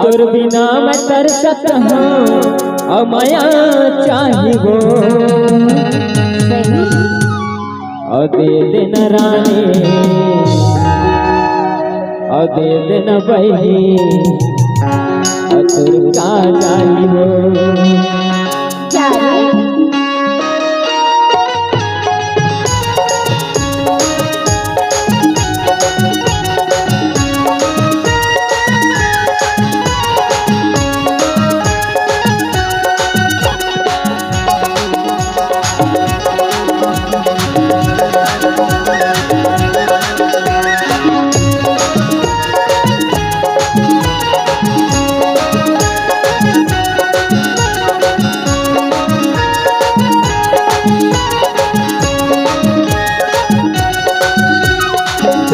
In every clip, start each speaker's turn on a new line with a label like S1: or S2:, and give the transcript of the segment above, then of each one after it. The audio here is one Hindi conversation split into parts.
S1: तोर बिना मैं तरसत हूँ माया चाहिए और दे देना रानी और दे देना बही और तोर का चाहिए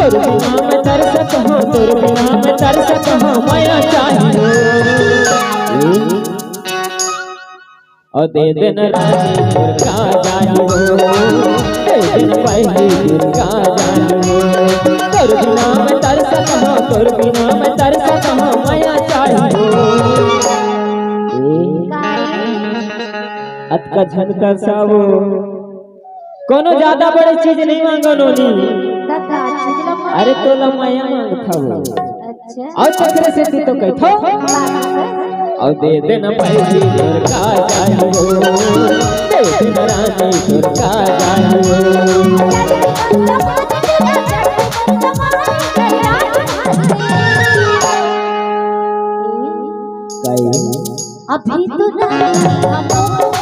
S1: तोर बिना मैं तरसत हूँ तोर बिना मैं तरसत हूँ माया चाहिए और दे देना रानी तोर का चाहिए दे देना बही तोर का चाहिए तोर बिना मैं तरसत हूँ तोर बिना मैं तरसत हूँ माया चाहिए अतका झनका सावो कोनो ज्यादा बड़ी चीज नहीं मांगो नोनी अरे तो माया मांगता वो अच्छा और चक्र से तू तो कहतो और दे देना पैसे तोर का चाहिए दे देना रानी तोर का चाहिए
S2: अभी तो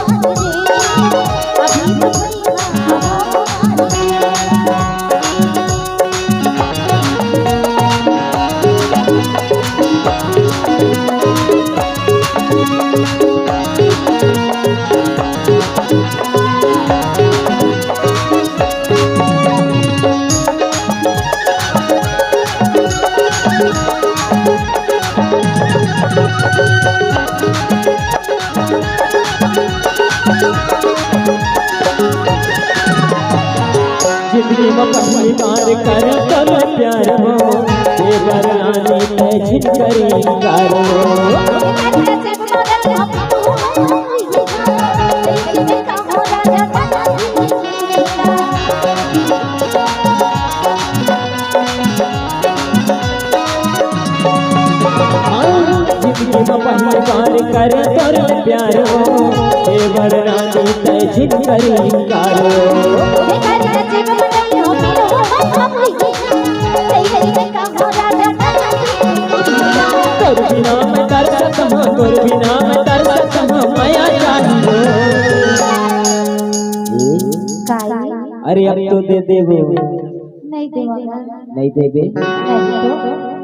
S1: जिंदगी में पहली बार कर तोर प्यार हो देवर रानी तय झिन करी कार हो जिंदगी में पहली बार कर तोर प्यार हो देवर रानी तय झिन करी कार हो तोर बिना मैं तरसत हूँ तोर बिना मैं तरसत हूँ माया चाहिए अरे अब तो दे देबो
S2: नहीं देबो
S1: नहीं देबे
S2: नहीं तो